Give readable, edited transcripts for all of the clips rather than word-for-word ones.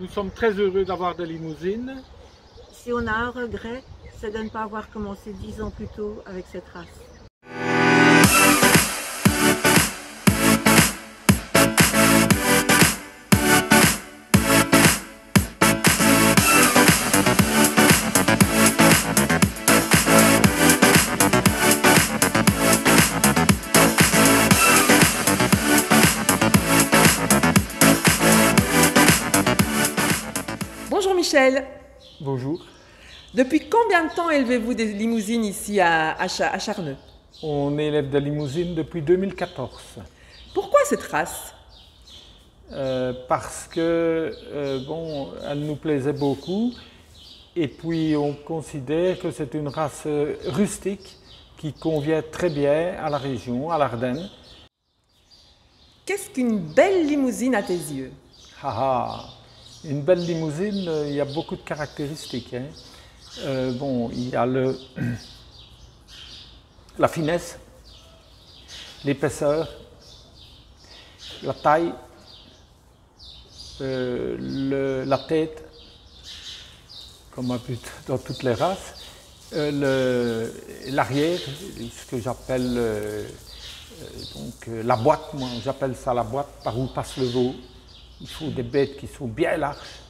Nous sommes très heureux d'avoir des limousines. Si on a un regret, c'est de ne pas avoir commencé 10 ans plus tôt avec cette race. Bonjour Michel. Bonjour. Depuis combien de temps élevez-vous des limousines ici à Charneux? On élève des limousines depuis 2014. Pourquoi cette race? Parce que elle nous plaisait beaucoup et puis on considère que c'est une race rustique qui convient très bien à la région, à l'Ardenne. Qu'est-ce qu'une belle limousine à tes yeux? Une belle limousine, il y a beaucoup de caractéristiques. Il y a la finesse, l'épaisseur, la taille, la tête, comme un peu dans toutes les races, l'arrière, ce que j'appelle la boîte, moi j'appelle ça la boîte par où passe le veau. Il faut des bêtes qui sont bien larges,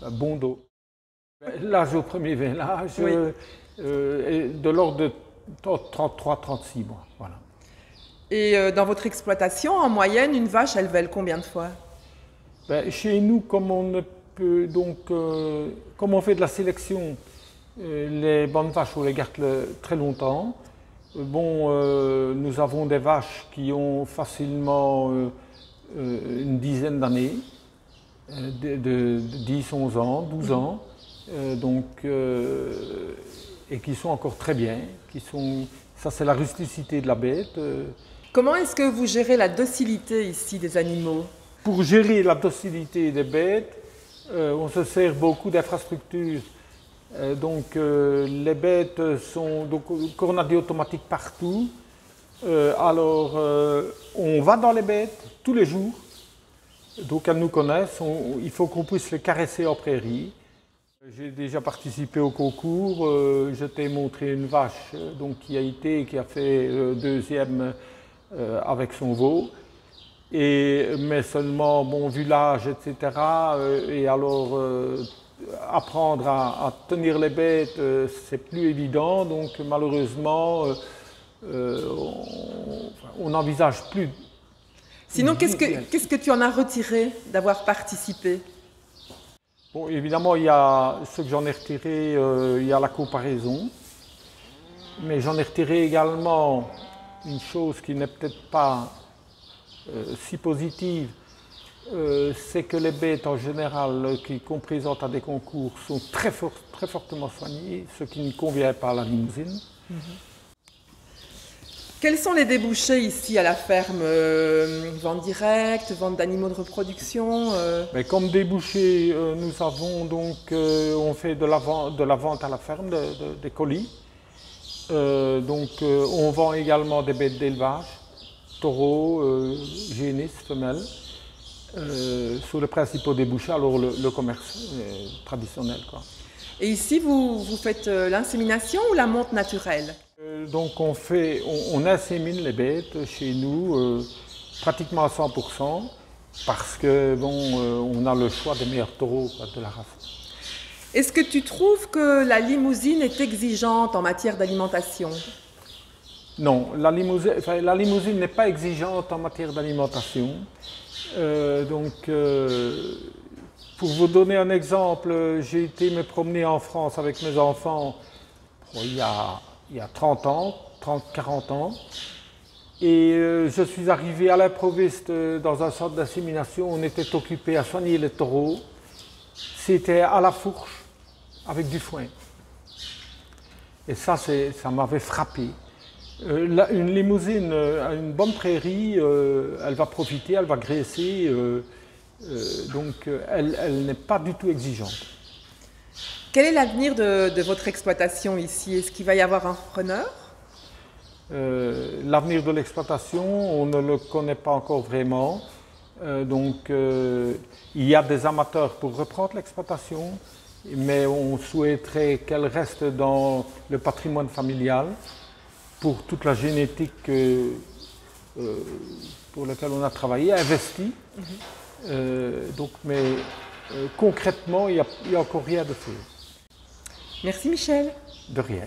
un bon dos. L'âge au premier vélage est de l'ordre de 33-36 mois. Voilà. Et dans votre exploitation, en moyenne, une vache, elle vèle combien de fois? Chez nous, comme on fait de la sélection, les bonnes vaches, on les garde très longtemps. Nous avons des vaches qui ont facilement une dizaine d'années, de 10, 11 ans, 12 ans, et qui sont encore très bien. Ça, c'est la rusticité de la bête. Comment est-ce que vous gérez la docilité ici des animaux? Pour gérer la docilité des bêtes, on se sert beaucoup d'infrastructures. Les bêtes sont cornadées automatiques partout. On va dans les bêtes tous les jours. Donc elles nous connaissent, il faut qu'on puisse les caresser en prairie. J'ai déjà participé au concours, je t'ai montré une vache qui a fait deuxième avec son veau. Mais seulement, vu l'âge, etc. Apprendre à tenir les bêtes, c'est plus évident. Donc malheureusement, on n'envisage plus. Sinon, qu'est-ce que tu en as retiré d'avoir participé? Évidemment, il y a ce que j'en ai retiré, il y a la comparaison. Mais j'en ai retiré également une chose qui n'est peut-être pas si positive, c'est que les bêtes en général qu'on présente à des concours sont très fortement soignées, ce qui ne convient pas à la limousine. Quels sont les débouchés ici à la ferme? Vente directe, vente d'animaux de reproduction? Comme débouché, nous avons on fait de la vente à la ferme, des colis. On vend également des bêtes d'élevage, taureaux, génisses, femelles, sur les principaux débouchés, alors le commerce traditionnel, quoi. Et ici, vous faites l'insémination ou la monte naturelle? On insémine les bêtes chez nous pratiquement à 100% parce que on a le choix des meilleurs taureaux de la race. Est-ce que tu trouves que la limousine est exigeante en matière d'alimentation? Non, la limousine n'est pas exigeante en matière d'alimentation. Pour vous donner un exemple, j'ai été me promener en France avec mes enfants il y a 30 ans, 40 ans. Et je suis arrivé à l'improviste dans un centre d'insémination. On était occupé à soigner les taureaux. C'était à la fourche avec du foin. Et ça m'avait frappé. Une limousine à une bonne prairie, elle va profiter, elle va graisser. Elle n'est pas du tout exigeante. Quel est l'avenir de votre exploitation ici? Est-ce qu'il va y avoir un repreneur? L'avenir de l'exploitation, on ne le connaît pas encore vraiment. Il y a des amateurs pour reprendre l'exploitation, mais on souhaiterait qu'elle reste dans le patrimoine familial pour toute la génétique pour laquelle on a travaillé, investi. Concrètement, il n'y a encore rien de fait. Merci Michel. De rien.